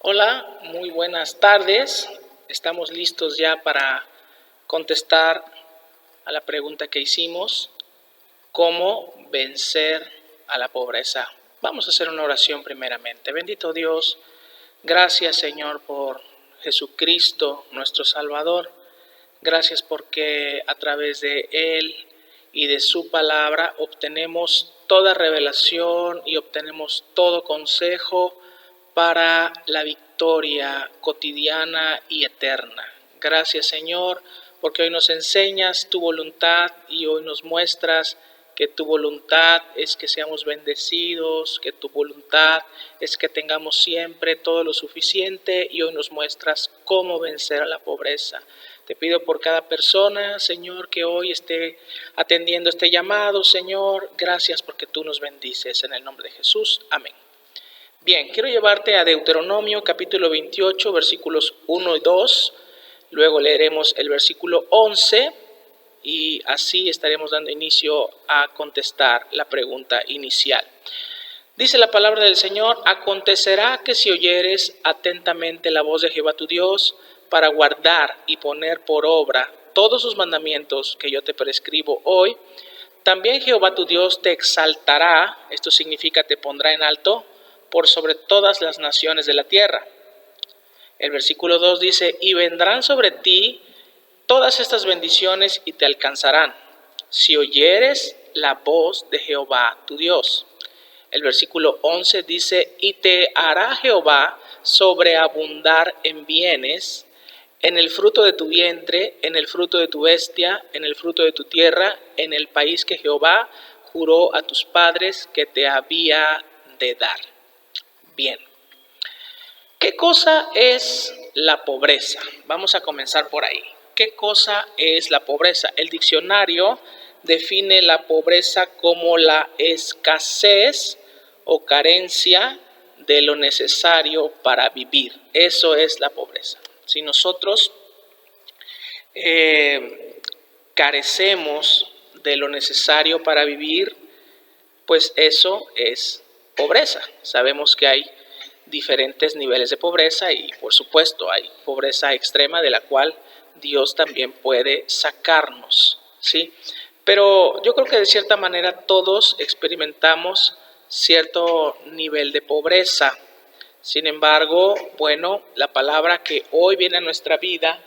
Hola, muy buenas tardes. Estamos listos ya para contestar a la pregunta que hicimos: ¿cómo vencer a la pobreza? Vamos a hacer una oración primeramente. Bendito Dios, gracias Señor por Jesucristo, nuestro Salvador. Gracias porque a través de Él y de su palabra obtenemos toda revelación y obtenemos todo consejo para la victoria cotidiana y eterna. Gracias Señor, porque hoy nos enseñas tu voluntad y hoy nos muestras que tu voluntad es que seamos bendecidos, que tu voluntad es que tengamos siempre todo lo suficiente, y hoy nos muestras cómo vencer a la pobreza. Te pido por cada persona, Señor, que hoy esté atendiendo este llamado, Señor. Gracias porque tú nos bendices. En el nombre de Jesús. Amén. Bien, quiero llevarte a Deuteronomio capítulo 28, versículos 1 y 2. Luego leeremos el versículo 11 y así estaremos dando inicio a contestar la pregunta inicial. Dice la palabra del Señor: acontecerá que si oyeres atentamente la voz de Jehová tu Dios, para guardar y poner por obra todos sus mandamientos que yo te prescribo hoy, también Jehová tu Dios te exaltará, esto significa te pondrá en alto, por sobre todas las naciones de la tierra. El versículo 2 dice: y vendrán sobre ti todas estas bendiciones y te alcanzarán, si oyeres la voz de Jehová tu Dios. El versículo 11 dice: y te hará Jehová sobreabundar en bienes, en el fruto de tu vientre, en el fruto de tu bestia, en el fruto de tu tierra, en el país que Jehová juró a tus padres que te había de dar. Bien, ¿qué cosa es la pobreza? Vamos a comenzar por ahí. ¿Qué cosa es la pobreza? El diccionario define la pobreza como la escasez o carencia de lo necesario para vivir. Eso es la pobreza. Si nosotros carecemos de lo necesario para vivir, pues eso es pobreza. Sabemos que hay diferentes niveles de pobreza y por supuesto hay pobreza extrema de la cual Dios también puede sacarnos, ¿sí? Pero yo creo que de cierta manera todos experimentamos cierto nivel de pobreza. Sin embargo, bueno, la palabra que hoy viene a nuestra vida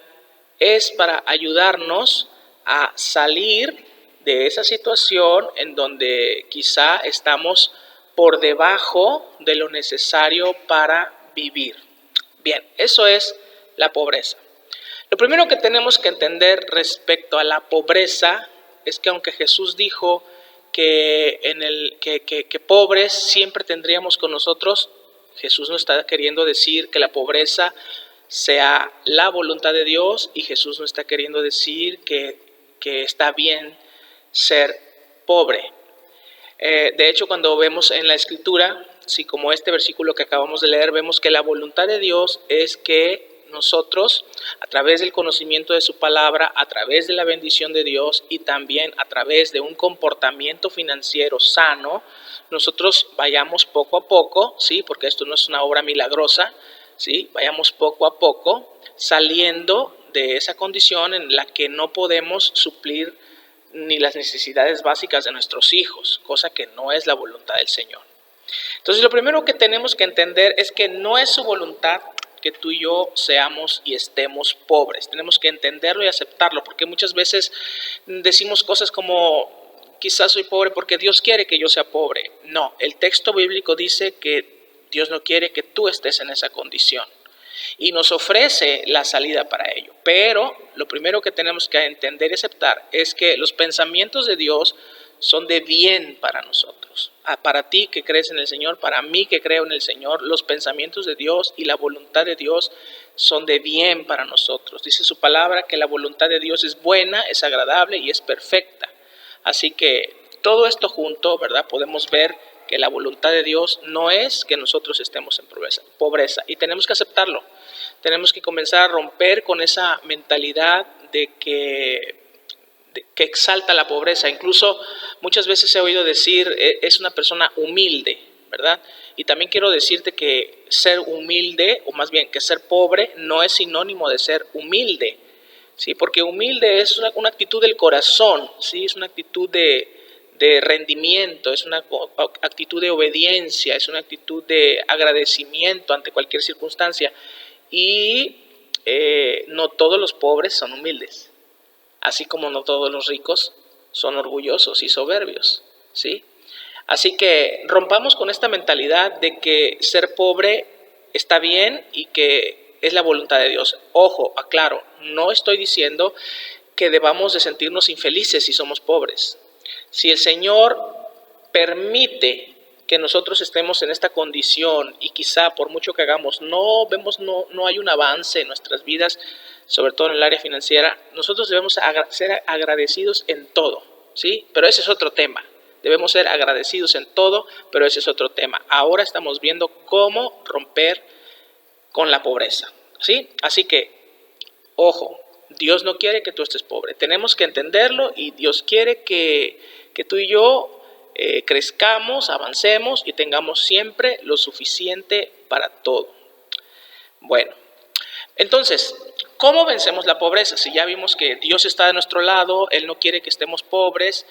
es para ayudarnos a salir de esa situación en donde quizá estamos por debajo de lo necesario para vivir. Bien, eso es la pobreza. Lo primero que tenemos que entender respecto a la pobreza es que aunque Jesús dijo que pobres siempre tendríamos con nosotros, Jesús no está queriendo decir que la pobreza sea la voluntad de Dios, y Jesús no está queriendo decir que está bien ser pobre. De hecho, cuando vemos en la Escritura, sí, como este versículo que acabamos de leer, vemos que la voluntad de Dios es que nosotros, a través del conocimiento de su palabra, a través de la bendición de Dios y también a través de un comportamiento financiero sano, nosotros vayamos poco a poco, ¿sí? Porque esto no es una obra milagrosa, ¿sí? Vayamos poco a poco saliendo de esa condición en la que no podemos suplir ni las necesidades básicas de nuestros hijos, cosa que no es la voluntad del Señor. Entonces, lo primero que tenemos que entender es que no es su voluntad que tú y yo seamos y estemos pobres. Tenemos que entenderlo y aceptarlo, porque muchas veces decimos cosas como: quizás soy pobre porque Dios quiere que yo sea pobre. No, el texto bíblico dice que Dios no quiere que tú estés en esa condición y nos ofrece la salida para ello. Pero lo primero que tenemos que entender y aceptar es que los pensamientos de Dios son de bien para nosotros. Para ti que crees en el Señor, para mí que creo en el Señor, los pensamientos de Dios y la voluntad de Dios son de bien para nosotros. Dice su palabra que la voluntad de Dios es buena, es agradable y es perfecta. Así que todo esto junto, ¿verdad? Podemos ver que la voluntad de Dios no es que nosotros estemos en pobreza, y tenemos que aceptarlo. Tenemos que comenzar a romper con esa mentalidad de que exalta la pobreza. Incluso muchas veces he oído decir: es una persona humilde, ¿verdad? Y también quiero decirte que ser humilde, o más bien que ser pobre, no es sinónimo de ser humilde, ¿sí? Porque humilde es una actitud del corazón, ¿sí? Es una actitud de rendimiento, es una actitud de obediencia, es una actitud de agradecimiento ante cualquier circunstancia. Y no todos los pobres son humildes, así como no todos los ricos son orgullosos y soberbios, ¿sí? Así que rompamos con esta mentalidad de que ser pobre está bien y que es la voluntad de Dios. Ojo, aclaro, no estoy diciendo que debamos de sentirnos infelices si somos pobres. Si el Señor permite que nosotros estemos en esta condición y quizá por mucho que hagamos no hay un avance en nuestras vidas, sobre todo en el área financiera, nosotros debemos ser agradecidos en todo, ¿sí? Pero ese es otro tema. Debemos ser agradecidos en todo, pero ese es otro tema. Ahora estamos viendo cómo romper con la pobreza, ¿sí? Así que, ojo, Dios no quiere que tú estés pobre. Tenemos que entenderlo y Dios quiere que tú y yo crezcamos, avancemos y tengamos siempre lo suficiente para todo. Bueno, entonces, ¿cómo vencemos la pobreza? Si ya vimos que Dios está de nuestro lado, Él no quiere que estemos pobres,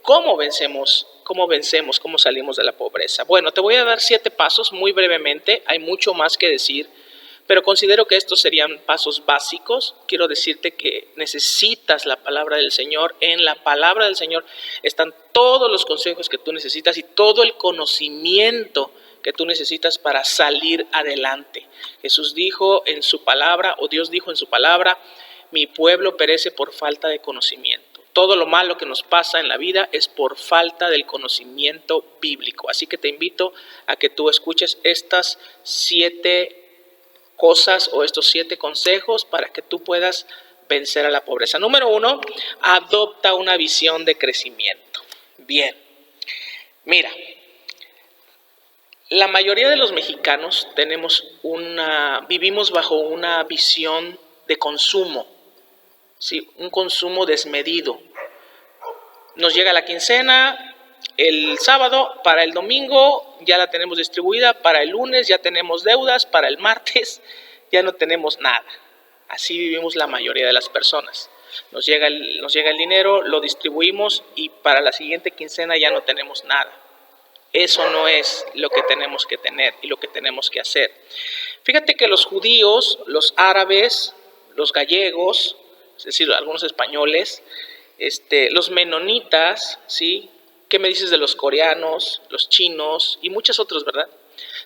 ¿cómo vencemos? ¿Cómo salimos de la pobreza? Bueno, te voy a dar 7 pasos muy brevemente, hay mucho más que decir, pero considero que estos serían pasos básicos. Quiero decirte que necesitas la palabra del Señor. En la palabra del Señor están todos los consejos que tú necesitas y todo el conocimiento que tú necesitas para salir adelante. Jesús dijo en su palabra, o Dios dijo en su palabra, mi pueblo perece por falta de conocimiento. Todo lo malo que nos pasa en la vida es por falta del conocimiento bíblico. Así que te invito a que tú escuches estas 7 cosas o estos 7 consejos para que tú puedas vencer a la pobreza. Número 1, adopta una visión de crecimiento. Bien, mira, la mayoría de los mexicanos vivimos bajo una visión de consumo, ¿sí? Un consumo desmedido. Nos llega la quincena el sábado, para el domingo ya la tenemos distribuida, para el lunes ya tenemos deudas, para el martes ya no tenemos nada. Así vivimos la mayoría de las personas. Nos llega el dinero, lo distribuimos y para la siguiente quincena ya no tenemos nada. Eso no es lo que tenemos que tener y lo que tenemos que hacer. Fíjate que los judíos, los árabes, los gallegos, es decir, algunos españoles, los menonitas, ¿sí? ¿Qué me dices de los coreanos, los chinos y muchos otros, verdad?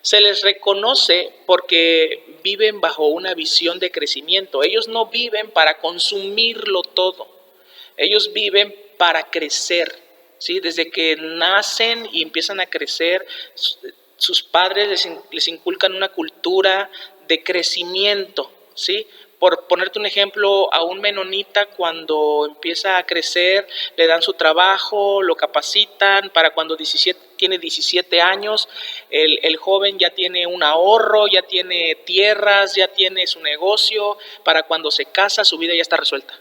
Se les reconoce porque viven bajo una visión de crecimiento. Ellos no viven para consumirlo todo. Ellos viven para crecer, ¿sí? Desde que nacen y empiezan a crecer, sus padres les inculcan una cultura de crecimiento, ¿sí? Por ponerte un ejemplo, a un menonita cuando empieza a crecer, le dan su trabajo, lo capacitan, para cuando tiene 17 años, el joven ya tiene un ahorro, ya tiene tierras, ya tiene su negocio, para cuando se casa su vida ya está resuelta.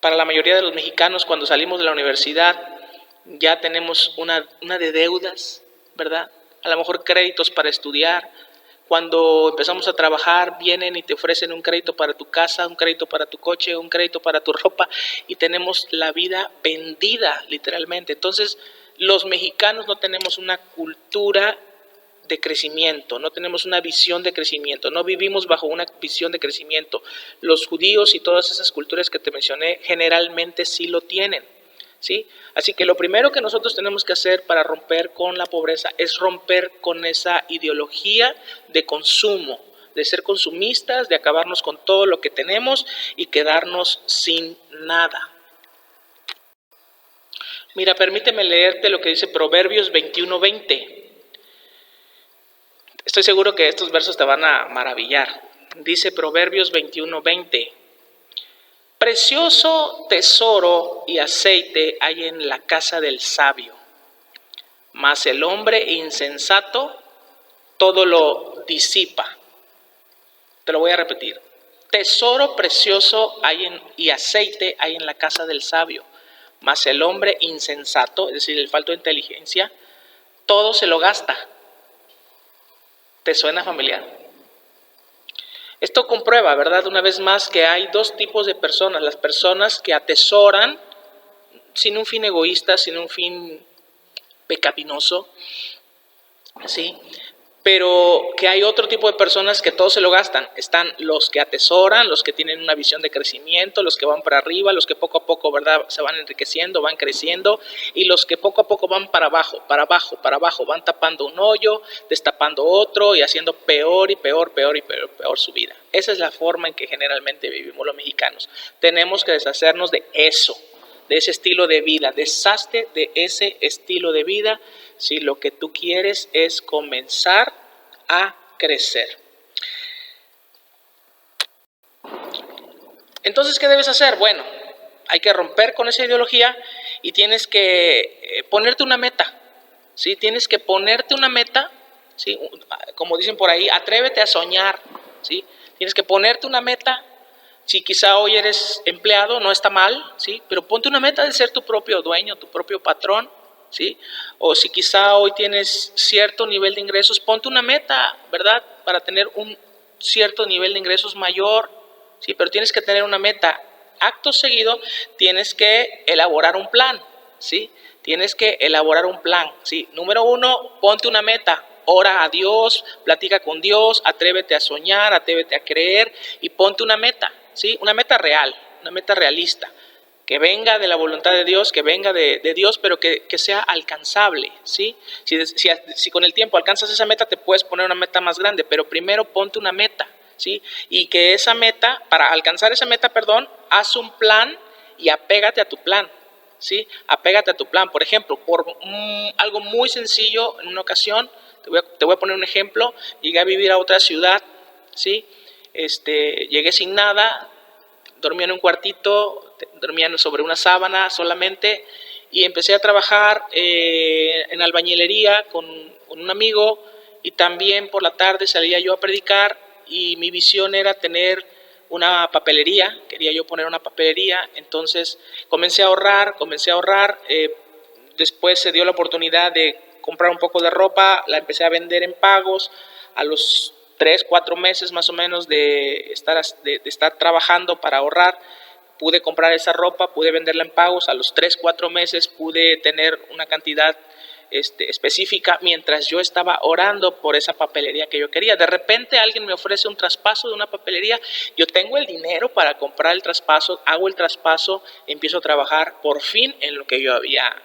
Para la mayoría de los mexicanos, cuando salimos de la universidad, ya tenemos una de deudas, ¿verdad? A lo mejor créditos para estudiar. Cuando empezamos a trabajar, vienen y te ofrecen un crédito para tu casa, un crédito para tu coche, un crédito para tu ropa, y tenemos la vida vendida, literalmente. Entonces, los mexicanos no tenemos una cultura de crecimiento, no tenemos una visión de crecimiento, no vivimos bajo una visión de crecimiento. Los judíos y todas esas culturas que te mencioné generalmente sí lo tienen, ¿sí? Así que lo primero que nosotros tenemos que hacer para romper con la pobreza es romper con esa ideología de consumo, de ser consumistas, de acabarnos con todo lo que tenemos y quedarnos sin nada. Mira, permíteme leerte lo que dice Proverbios 21:20. Estoy seguro que estos versos te van a maravillar. Dice Proverbios 21:20. Precioso tesoro y aceite hay en la casa del sabio, mas el hombre insensato todo lo disipa. Te lo voy a repetir. Tesoro precioso y aceite hay en la casa del sabio, mas el hombre insensato, es decir, el falto de inteligencia, todo se lo gasta. ¿Te suena familiar? Esto comprueba, ¿verdad? Una vez más que hay dos tipos de personas. Las personas que atesoran sin un fin egoísta, sin un fin pecaminoso, ¿sí? Pero que hay otro tipo de personas que todo se lo gastan. Están los que atesoran, los que tienen una visión de crecimiento, los que van para arriba, los que poco a poco, ¿verdad?, se van enriqueciendo, van creciendo, y los que poco a poco van para abajo, para abajo, para abajo, van tapando un hoyo, destapando otro y haciendo peor y peor, peor y peor, peor su vida. Esa es la forma en que generalmente vivimos los mexicanos. Tenemos que deshacernos de eso, de ese estilo de vida. Deshazte de ese estilo de vida si lo que tú quieres es comenzar a crecer. Entonces, ¿qué debes hacer? Bueno, hay que romper con esa ideología y tienes que ponerte una meta, ¿sí? Tienes que ponerte una meta, ¿sí? Como dicen por ahí, atrévete a soñar, ¿sí? Tienes que ponerte una meta. Si quizá hoy eres empleado, no está mal, ¿sí? Pero ponte una meta de ser tu propio dueño, tu propio patrón, ¿sí? O si quizá hoy tienes cierto nivel de ingresos, ponte una meta, ¿verdad?, para tener un cierto nivel de ingresos mayor, ¿sí? Pero tienes que tener una meta. Acto seguido, tienes que elaborar un plan, ¿sí? Tienes que elaborar un plan, ¿sí? Número 1, ponte una meta. Ora a Dios, platica con Dios, atrévete a soñar, atrévete a creer y ponte una meta, ¿sí? Una meta real, una meta realista, que venga de la voluntad de Dios, que venga de Dios, pero que sea alcanzable, ¿sí? Si con el tiempo alcanzas esa meta, te puedes poner una meta más grande, pero primero ponte una meta, ¿sí? Y que esa meta, para alcanzar esa meta, haz un plan y apégate a tu plan, ¿sí? Apégate a tu plan. Por ejemplo, por algo muy sencillo, en una ocasión, te voy a poner un ejemplo, llegué a vivir a otra ciudad, ¿sí? Llegué sin nada, dormía en un cuartito, dormía sobre una sábana solamente, y empecé a trabajar en albañilería con un amigo, y también por la tarde salía yo a predicar, y mi visión era tener una papelería, quería yo poner una papelería. Entonces comencé a ahorrar, después se dio la oportunidad de comprar un poco de ropa, la empecé a vender en pagos. A los 3-4 meses más o menos de estar trabajando para ahorrar, pude comprar esa ropa, pude venderla en pagos. A los 3-4 meses pude tener una cantidad específica mientras yo estaba orando por esa papelería que yo quería. De repente alguien me ofrece un traspaso de una papelería, yo tengo el dinero para comprar el traspaso, hago el traspaso, empiezo a trabajar por fin en lo que yo había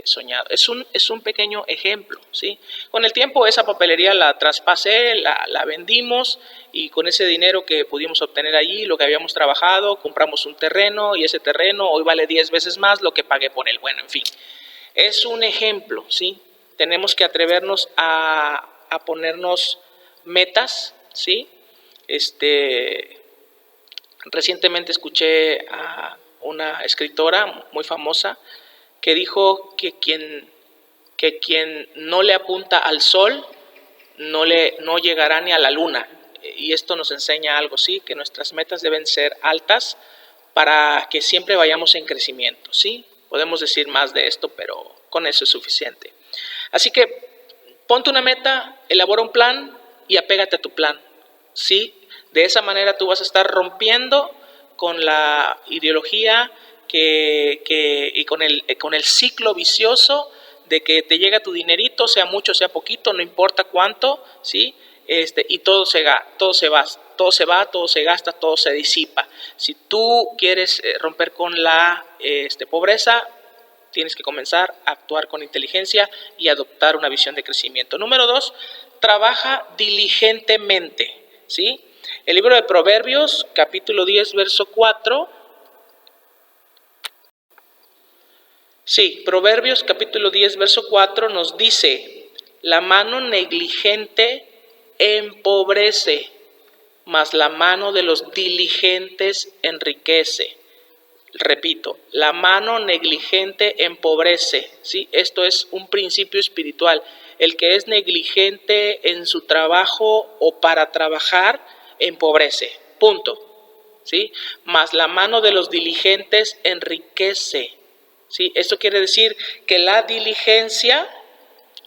soñado. Es un pequeño ejemplo, ¿sí? Con el tiempo esa papelería la traspasé, la vendimos, y con ese dinero que pudimos obtener allí, lo que habíamos trabajado, compramos un terreno, y ese terreno hoy vale 10 veces más lo que pagué por él. Bueno, en fin, es un ejemplo, ¿sí? Tenemos que atrevernos a ponernos metas, ¿sí? Recientemente escuché a una escritora muy famosa que dijo que quien no le apunta al sol no llegará ni a la luna. Y esto nos enseña algo, ¿sí? Que nuestras metas deben ser altas para que siempre vayamos en crecimiento, ¿sí? Podemos decir más de esto, pero con eso es suficiente. Así que ponte una meta, elabora un plan y apégate a tu plan, ¿sí? De esa manera tú vas a estar rompiendo con la ideología y con el ciclo vicioso de que te llega tu dinerito, sea mucho, sea poquito, no importa cuánto, ¿sí? Y todo se va, todo se gasta, todo se disipa. Si tú quieres romper con la pobreza, tienes que comenzar a actuar con inteligencia y adoptar una visión de crecimiento. Número 2, trabaja diligentemente, ¿sí? El libro de Proverbios, capítulo 10, verso 4. Sí, Proverbios, capítulo 10, verso 4 nos dice: la mano negligente empobrece, mas la mano de los diligentes enriquece. Repito, la mano negligente empobrece, ¿sí? Esto es un principio espiritual. El que es negligente en su trabajo o para trabajar, empobrece, punto, ¿sí? Mas la mano de los diligentes enriquece, ¿sí? Esto quiere decir que la diligencia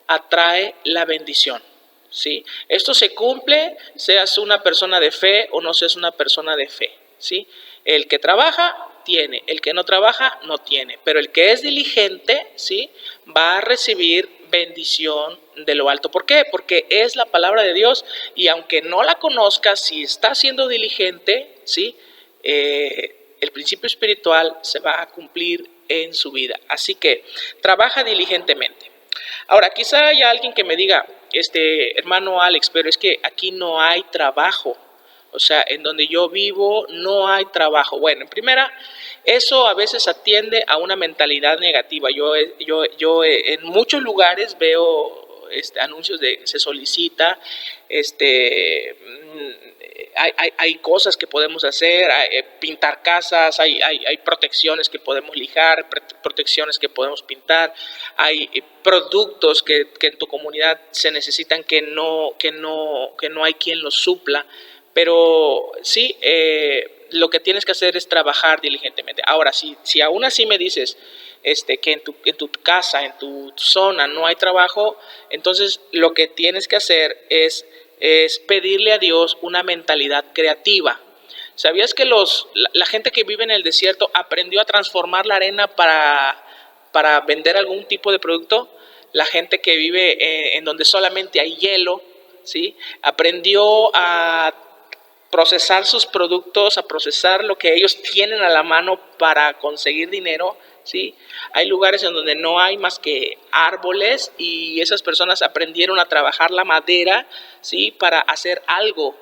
atrae la bendición. ¿Sí? Esto se cumple, seas una persona de fe o no seas una persona de fe. ¿Sí? El que trabaja, tiene. El que no trabaja, no tiene. Pero el que es diligente, ¿sí? Va a recibir bendición de lo alto. ¿Por qué? Porque es la palabra de Dios y aunque no la conozcas, si está siendo diligente, ¿sí? El principio espiritual se va a cumplir en su vida. Así que trabaja diligentemente. Ahora, quizá haya alguien que me diga, hermano Alex, pero es que aquí no hay trabajo. O sea, en donde yo vivo no hay trabajo. Bueno, en primera, eso a veces atiende a una mentalidad negativa. Yo en muchos lugares veo anuncios de se solicita, hay cosas que podemos hacer, pintar casas, hay protecciones que podemos lijar, protecciones que podemos pintar, hay productos que en tu comunidad se necesitan que no hay quien los supla. Pero sí, lo que tienes que hacer es trabajar diligentemente. Ahora, si aún así me dices que en tu casa, en tu zona no hay trabajo, entonces lo que tienes que hacer es pedirle a Dios una mentalidad creativa. ¿Sabías que la gente que vive en el desierto aprendió a transformar la arena para vender algún tipo de producto? La gente que vive en donde solamente hay hielo, ¿sí? Aprendió a procesar sus productos, a procesar lo que ellos tienen a la mano para conseguir dinero, ¿sí? Hay lugares en donde no hay más que árboles y esas personas aprendieron a trabajar la madera, ¿sí? Para hacer algo.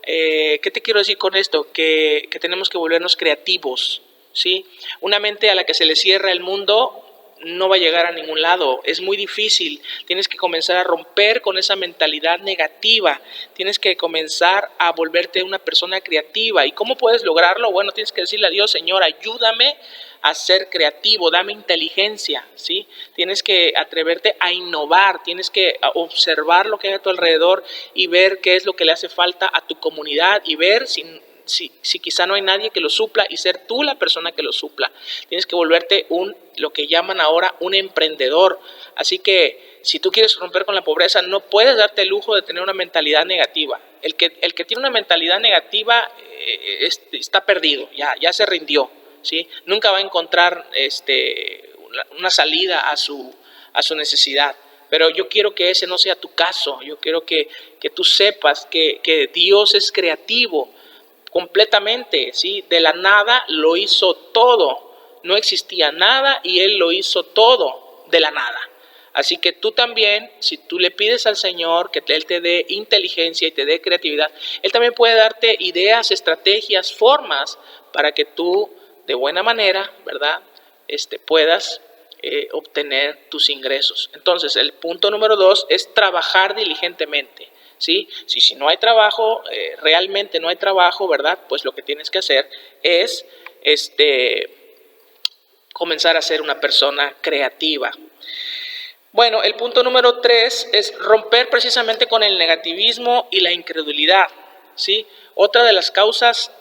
¿Qué te quiero decir con esto? Que tenemos que volvernos creativos, ¿sí? Una mente a la que se le cierra el mundo no va a llegar a ningún lado, es muy difícil. Tienes que comenzar a romper con esa mentalidad negativa, tienes que comenzar a volverte una persona creativa. ¿Y cómo puedes lograrlo? Bueno, tienes que decirle a Dios, Señor, ayúdame a ser creativo, dame inteligencia, ¿sí? Tienes que atreverte a innovar, tienes que observar lo que hay a tu alrededor y ver qué es lo que le hace falta a tu comunidad y ver si quizá no hay nadie que lo supla y ser tú la persona que lo supla. Tienes que volverte lo que llaman ahora un emprendedor. Así que si tú quieres romper con la pobreza, no puedes darte el lujo de tener una mentalidad negativa. El que tiene una mentalidad negativa está perdido, ya se rindió, ¿sí? Nunca va a encontrar una salida a su necesidad. Pero yo quiero que ese no sea tu caso. Yo quiero que tú sepas que Dios es creativo completamente, ¿sí? De la nada lo hizo todo. No existía nada y Él lo hizo todo de la nada. Así que tú también, si tú le pides al Señor que Él te dé inteligencia y te dé creatividad, Él también puede darte ideas, estrategias, formas para que tú de buena manera, ¿verdad? Puedas obtener tus ingresos. Entonces, el punto número 2 es trabajar diligentemente. ¿Sí? Si no hay trabajo, realmente no hay trabajo, ¿verdad? Pues lo que tienes que hacer es comenzar a ser una persona creativa. Bueno, el punto número 3 es romper precisamente con el negativismo y la incredulidad, ¿sí? Otra de las causas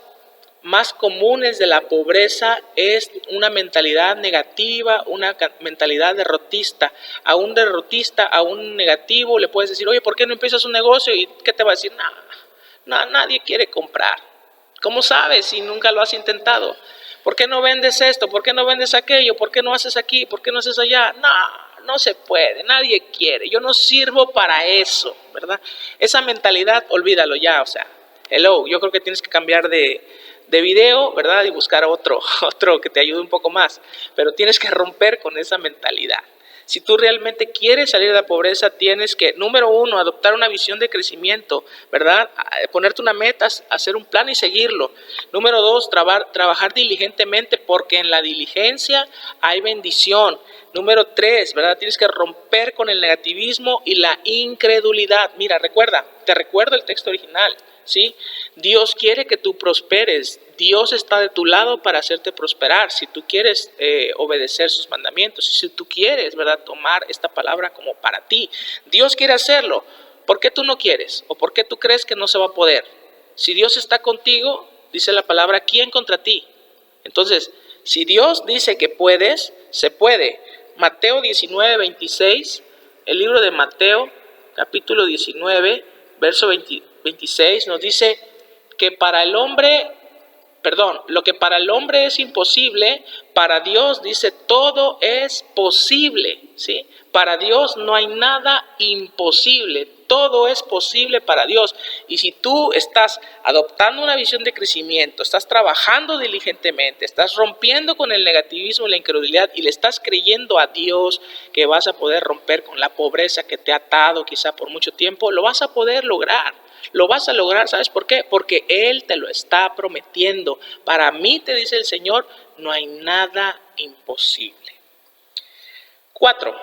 más comunes de la pobreza es una mentalidad negativa, una mentalidad derrotista. A un derrotista, a un negativo, le puedes decir, oye, ¿por qué no empiezas un negocio? ¿Y qué te va a decir? Nadie quiere comprar. ¿Cómo sabes si nunca lo has intentado? ¿Por qué no vendes esto? ¿Por qué no vendes aquello? ¿Por qué no haces aquí? ¿Por qué no haces allá? No se puede, nadie quiere. Yo no sirvo para eso, ¿verdad? Esa mentalidad, olvídalo ya, o sea, yo creo que tienes que cambiar de video, ¿verdad? Y buscar otro que te ayude un poco más. Pero tienes que romper con esa mentalidad. Si tú realmente quieres salir de la pobreza, tienes que, número 1, adoptar una visión de crecimiento, ¿verdad? Ponerte una meta, hacer un plan y seguirlo. Número 2, trabajar diligentemente, porque en la diligencia hay bendición. Número 3, ¿verdad? Tienes que romper con el negativismo y la incredulidad. Mira, te recuerdo el texto original, ¿sí? Dios quiere que tú prosperes. Dios está de tu lado para hacerte prosperar. Si tú quieres obedecer sus mandamientos, si tú quieres, ¿verdad?, tomar esta palabra como para ti, Dios quiere hacerlo. ¿Por qué tú no quieres? ¿O por qué tú crees que no se va a poder? Si Dios está contigo, dice la palabra, ¿quién contra ti? Entonces, si Dios dice que puedes, se puede. Mateo 19:26 El libro de Mateo, capítulo 19, verso 26, nos dice que lo que para el hombre es imposible, para Dios, dice, todo es posible, ¿sí? Para Dios no hay nada imposible, todo es posible para Dios. Y si tú estás adoptando una visión de crecimiento, estás trabajando diligentemente, estás rompiendo con el negativismo y la incredulidad y le estás creyendo a Dios que vas a poder romper con la pobreza que te ha atado quizá por mucho tiempo, lo vas a poder lograr. Lo vas a lograr, ¿sabes por qué? Porque Él te lo está prometiendo. Para mí, te dice el Señor, no hay nada imposible. 4.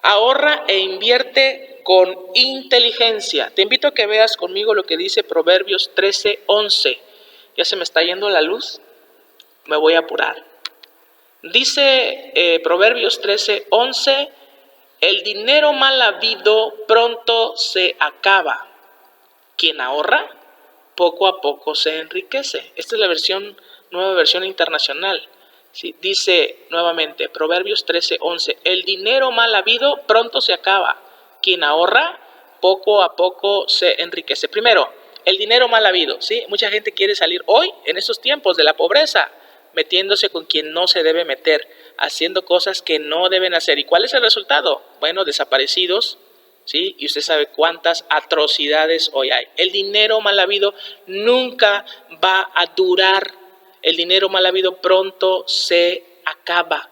Ahorra e invierte con inteligencia. Te invito a que veas conmigo lo que dice Proverbios 13:11. Ya se me está yendo la luz, me voy a apurar. Dice Proverbios 13:11, el dinero mal habido pronto se acaba. Quien ahorra, poco a poco se enriquece. Esta es la nueva versión internacional. ¿Sí? Dice nuevamente, Proverbios 13:11, el dinero mal habido pronto se acaba. Quien ahorra, poco a poco se enriquece. Primero, el dinero mal habido. ¿Sí? Mucha gente quiere salir hoy, en estos tiempos de la pobreza, metiéndose con quien no se debe meter, haciendo cosas que no deben hacer. ¿Y cuál es el resultado? Bueno, desaparecidos, ¿sí? Y usted sabe cuántas atrocidades hoy hay. El dinero mal habido nunca va a durar. El dinero mal habido pronto se acaba.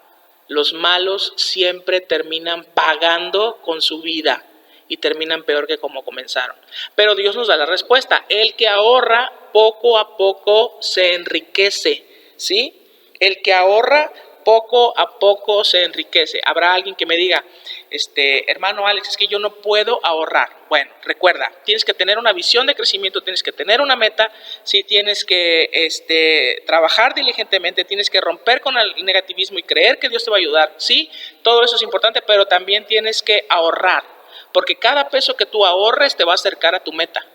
Los malos siempre terminan pagando con su vida y terminan peor que como comenzaron. Pero Dios nos da la respuesta. El que ahorra, poco a poco se enriquece, ¿sí? El que ahorra, poco a poco se enriquece. Habrá alguien que me diga, hermano Alex, es que yo no puedo ahorrar. Bueno, recuerda, tienes que tener una visión de crecimiento, tienes que tener una meta, sí, tienes que trabajar diligentemente, tienes que romper con el negativismo y creer que Dios te va a ayudar. Sí, todo eso es importante, pero también tienes que ahorrar, porque cada peso que tú ahorres te va a acercar a tu meta.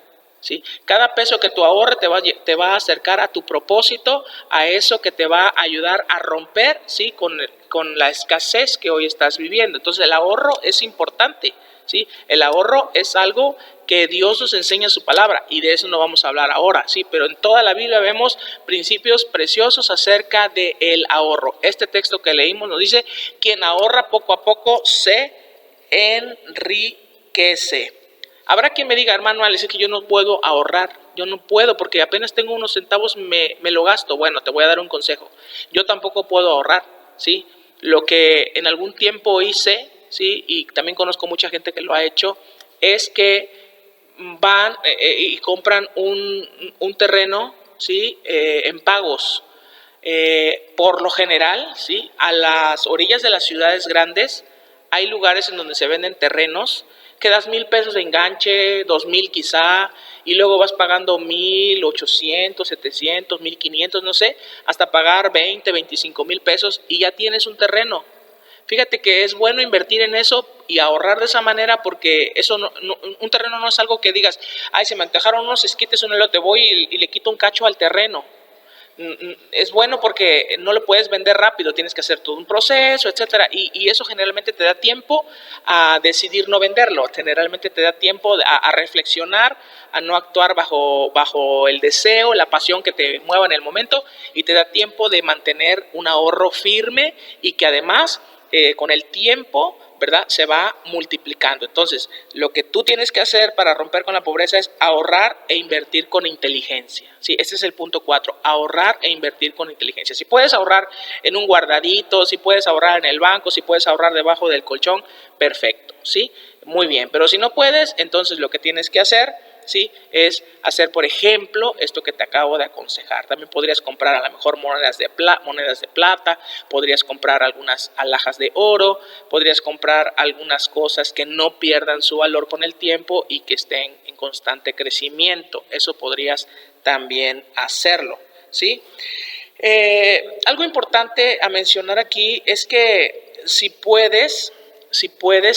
¿Sí? Cada peso que tú ahorres te va a acercar a tu propósito, a eso que te va a ayudar a romper, ¿sí? con la escasez que hoy estás viviendo. Entonces el ahorro es importante, ¿sí? El ahorro es algo que Dios nos enseña en su palabra y de eso no vamos a hablar ahora, ¿sí? Pero en toda la Biblia vemos principios preciosos acerca del ahorro. Este texto que leímos nos dice, quien ahorra poco a poco se enriquece. Habrá quien me diga, hermano Alex, es que yo no puedo ahorrar, yo no puedo porque apenas tengo unos centavos, me lo gasto. Bueno, te voy a dar un consejo. Yo tampoco puedo ahorrar, ¿sí? Lo que en algún tiempo hice, ¿sí? Y también conozco mucha gente que lo ha hecho, es que van y compran un terreno, ¿sí? En pagos. Por lo general, ¿sí? A las orillas de las ciudades grandes hay lugares en donde se venden terrenos que das 1,000 pesos de enganche, 2,000 quizá, y luego vas pagando 1,800, 700, 1,500, no sé, hasta pagar 20, 25,000 pesos y ya tienes un terreno. Fíjate que es bueno invertir en eso y ahorrar de esa manera porque eso un terreno no es algo que digas, ay, se me antojaron unos esquites, un elote, voy y le quito un cacho al terreno. Es bueno porque no lo puedes vender rápido, tienes que hacer todo un proceso, etcétera, y eso generalmente te da tiempo a decidir no venderlo, generalmente te da tiempo a reflexionar, a no actuar bajo el deseo, la pasión que te mueva en el momento, y te da tiempo de mantener un ahorro firme y que además con el tiempo, ¿verdad?, se va multiplicando. Entonces, lo que tú tienes que hacer para romper con la pobreza es ahorrar e invertir con inteligencia. Sí, ese es el punto 4, ahorrar e invertir con inteligencia. Si puedes ahorrar en un guardadito, si puedes ahorrar en el banco, si puedes ahorrar debajo del colchón, perfecto, ¿sí? Muy bien, pero si no puedes, entonces lo que tienes que hacer, ¿sí?, es hacer, por ejemplo, esto que te acabo de aconsejar. También podrías comprar a lo mejor monedas de plata, podrías comprar algunas alhajas de oro, podrías comprar algunas cosas que no pierdan su valor con el tiempo y que estén en constante crecimiento. Eso podrías también hacerlo, ¿sí? Algo importante a mencionar aquí es que si puedes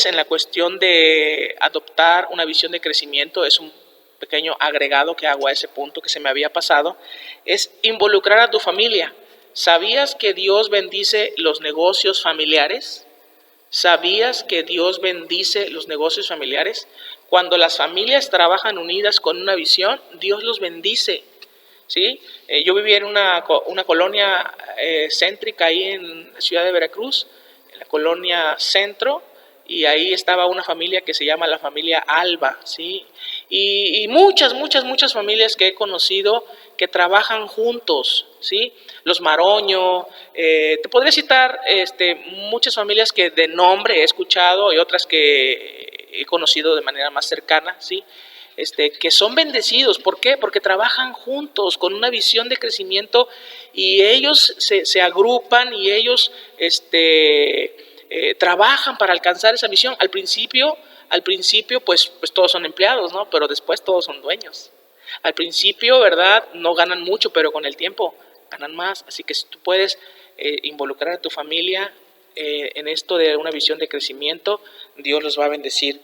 en la cuestión de adoptar una visión de crecimiento, es un pequeño agregado que hago a ese punto que se me había pasado, es involucrar a tu familia. ¿Sabías que Dios bendice los negocios familiares? ¿Sabías que Dios bendice los negocios familiares? Cuando las familias trabajan unidas con una visión, Dios los bendice. ¿Sí? Yo vivía en una colonia céntrica ahí en la ciudad de Veracruz, en la colonia Centro, y ahí estaba una familia que se llama la familia Alba, ¿sí? Y muchas familias que he conocido que trabajan juntos, ¿sí? Los Maroño, te podría citar muchas familias que de nombre he escuchado y otras que he conocido de manera más cercana, ¿sí? Que son bendecidos. ¿Por qué? Porque trabajan juntos con una visión de crecimiento y ellos se agrupan y ellos trabajan para alcanzar esa visión. Al principio pues todos son empleados, ¿no? Pero después todos son dueños. Al principio, ¿verdad? No ganan mucho, pero con el tiempo ganan más. Así que si tú puedes involucrar a tu familia en esto de una visión de crecimiento, Dios los va a bendecir.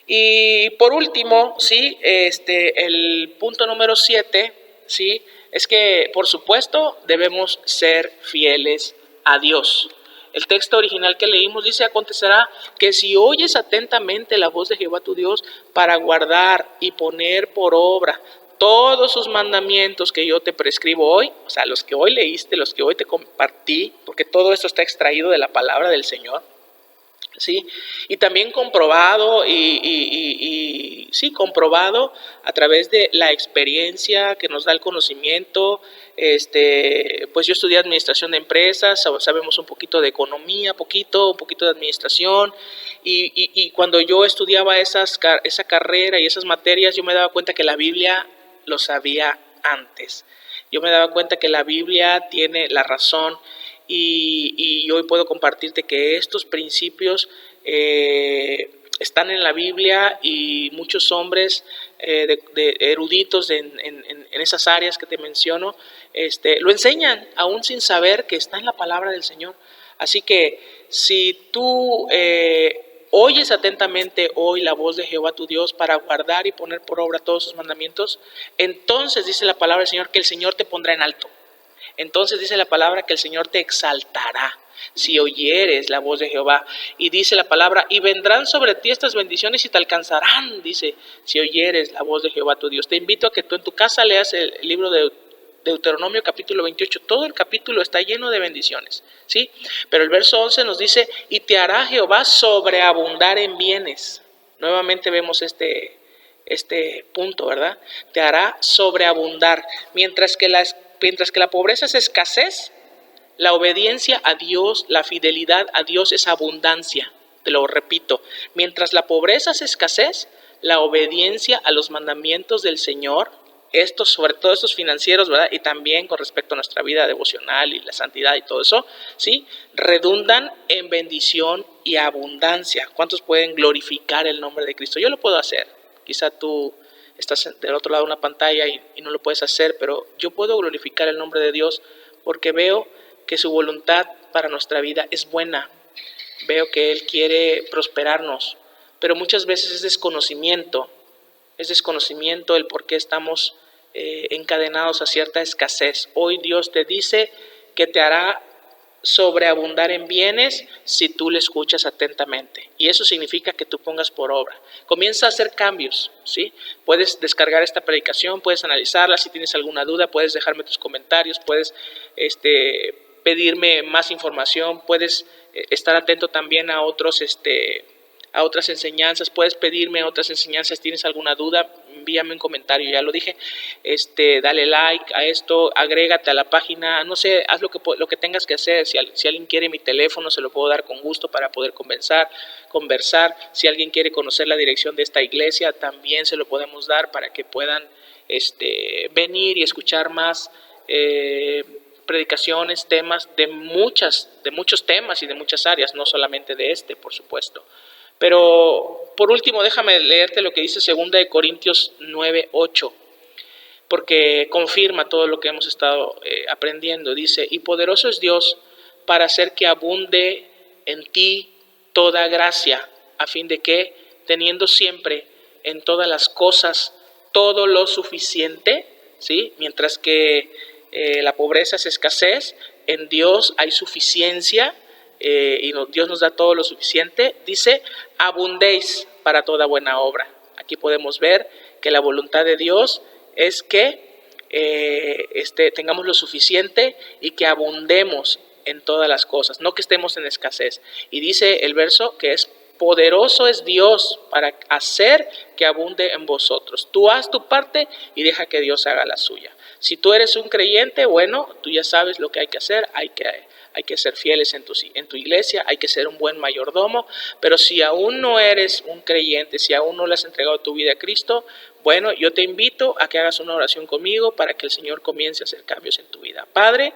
Y por último, ¿sí? El punto número 7, ¿sí? Es que, por supuesto, debemos ser fieles a Dios. El texto original que leímos dice: acontecerá que si oyes atentamente la voz de Jehová tu Dios para guardar y poner por obra todos sus mandamientos que yo te prescribo hoy, o sea, los que hoy leíste, los que hoy te compartí, porque todo esto está extraído de la palabra del Señor, ¿sí? Y también comprobado sí, comprobado a través de la experiencia que nos da el conocimiento. Pues yo estudié administración de empresas, sabemos un poquito de economía, un poquito de administración, y cuando yo estudiaba esa carrera y esas materias, yo me daba cuenta que la Biblia lo sabía antes. Yo me daba cuenta que la Biblia tiene la razón. Y hoy puedo compartirte que estos principios están en la Biblia, y muchos hombres de eruditos en esas áreas que te menciono lo enseñan aún sin saber que está en la palabra del Señor. Así que si tú oyes atentamente hoy la voz de Jehová tu Dios para guardar y poner por obra todos sus mandamientos, entonces dice la palabra del Señor que el Señor te pondrá en alto. Entonces dice la palabra que el Señor te exaltará si oyeres la voz de Jehová. Y dice la palabra: y vendrán sobre ti estas bendiciones y te alcanzarán, dice, si oyeres la voz de Jehová tu Dios. Te invito a que tú en tu casa leas el libro de Deuteronomio capítulo 28. Todo el capítulo está lleno de bendiciones, ¿sí? Pero el verso 11 nos dice: y te hará Jehová sobreabundar en bienes. Nuevamente vemos este punto, ¿verdad? Te hará sobreabundar. Mientras que la pobreza es escasez, la obediencia a Dios, la fidelidad a Dios es abundancia. Te lo repito: mientras la pobreza es escasez, la obediencia a los mandamientos del Señor, sobre todo estos financieros, ¿verdad? Y también con respecto a nuestra vida devocional y la santidad y todo eso, ¿sí? Redundan en bendición y abundancia. ¿Cuántos pueden glorificar el nombre de Cristo? Yo lo puedo hacer. Quizá tú estás del otro lado de una pantalla y no lo puedes hacer, pero yo puedo glorificar el nombre de Dios porque veo que su voluntad para nuestra vida es buena. Veo que Él quiere prosperarnos, pero muchas veces es desconocimiento el por qué estamos encadenados a cierta escasez. Hoy Dios te dice que te hará sobreabundar en bienes si tú le escuchas atentamente, y eso significa que tú pongas por obra. Comienza a hacer cambios, ¿sí? Puedes descargar esta predicación, puedes analizarla. Si tienes alguna duda, puedes dejarme tus comentarios, puedes pedirme más información, puedes estar atento también a otras enseñanzas, puedes pedirme otras enseñanzas. ¿Tienes alguna duda? Envíame un comentario, ya lo dije. Dale like a esto, agrégate a la página, no sé, haz lo que tengas que hacer. Si alguien quiere mi teléfono, se lo puedo dar con gusto para poder conversar. Si alguien quiere conocer la dirección de esta iglesia, también se lo podemos dar para que puedan venir y escuchar más predicaciones, temas de muchos temas y de muchas áreas, no solamente de por supuesto. Pero por último, déjame leerte lo que dice 2 Corintios 9:8, porque confirma todo lo que hemos estado aprendiendo. Dice: y poderoso es Dios para hacer que abunde en ti toda gracia, a fin de que, teniendo siempre en todas las cosas todo lo suficiente, ¿sí? Mientras que la pobreza es escasez, en Dios hay suficiencia. Dios nos da todo lo suficiente, dice, abundéis para toda buena obra. Aquí podemos ver que la voluntad de Dios es que tengamos lo suficiente y que abundemos en todas las cosas, no que estemos en escasez. Y dice el verso que es poderoso es Dios para hacer que abunde en vosotros. Tú haz tu parte y deja que Dios haga la suya. Si tú eres un creyente, bueno, tú ya sabes lo que hay que hacer, hay que ser fieles en tu iglesia, hay que ser un buen mayordomo, pero si aún no eres un creyente, si aún no le has entregado tu vida a Cristo, bueno, yo te invito a que hagas una oración conmigo para que el Señor comience a hacer cambios en tu vida. Padre,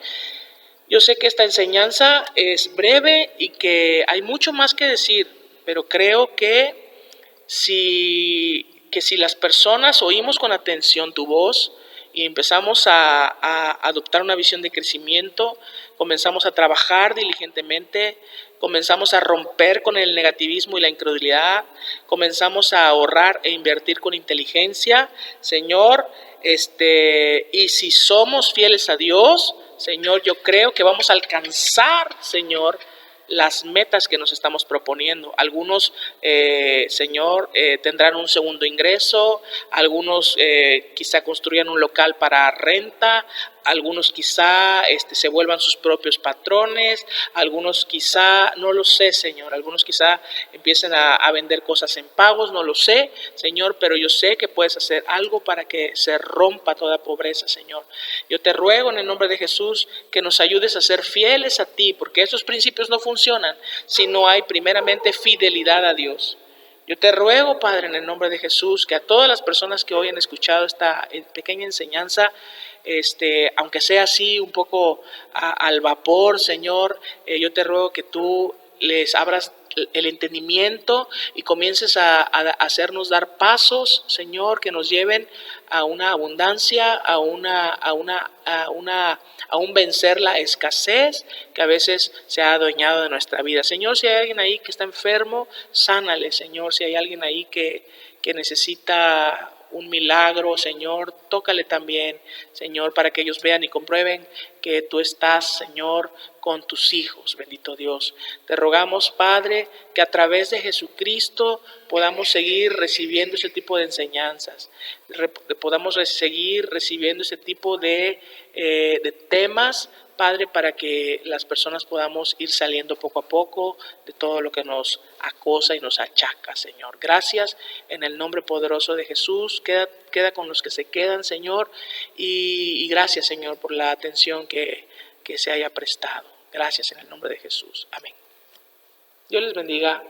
yo sé que esta enseñanza es breve y que hay mucho más que decir, pero creo que si las personas oímos con atención tu voz y empezamos a adoptar una visión de crecimiento, comenzamos a trabajar diligentemente, comenzamos a romper con el negativismo y la incredulidad, comenzamos a ahorrar e invertir con inteligencia, Señor, y si somos fieles a Dios, Señor, yo creo que vamos a alcanzar, Señor, las metas que nos estamos proponiendo. Algunos, Señor, tendrán un segundo ingreso, algunos quizá construyan un local para renta, algunos quizá se vuelvan sus propios patrones, algunos quizá, no lo sé, Señor, algunos quizá empiecen a vender cosas en pagos, no lo sé, Señor, pero yo sé que puedes hacer algo para que se rompa toda pobreza, Señor. Yo te ruego en el nombre de Jesús que nos ayudes a ser fieles a ti, porque esos principios no funcionan si no hay primeramente fidelidad a Dios. Yo te ruego, Padre, en el nombre de Jesús, que a todas las personas que hoy han escuchado esta pequeña enseñanza, aunque sea así un poco al vapor, Señor, yo te ruego que tú les abras el entendimiento y comiences a hacernos dar pasos, Señor, que nos lleven a una abundancia, a un vencer la escasez que a veces se ha adueñado de nuestra vida. Señor, si hay alguien ahí que está enfermo, sánale, Señor. Si hay alguien ahí que necesita un milagro, Señor, tócale también, Señor, para que ellos vean y comprueben que tú estás, Señor, con tus hijos, bendito Dios. Te rogamos, Padre, que a través de Jesucristo podamos seguir recibiendo ese tipo de enseñanzas, podamos seguir recibiendo ese tipo de temas, Padre, para que las personas podamos ir saliendo poco a poco de todo lo que nos acosa y nos achaca, Señor. Gracias en el nombre poderoso de Jesús. Queda con los que se quedan, Señor, y gracias, Señor, por la atención que se haya prestado. Gracias en el nombre de Jesús. Amén. Dios les bendiga.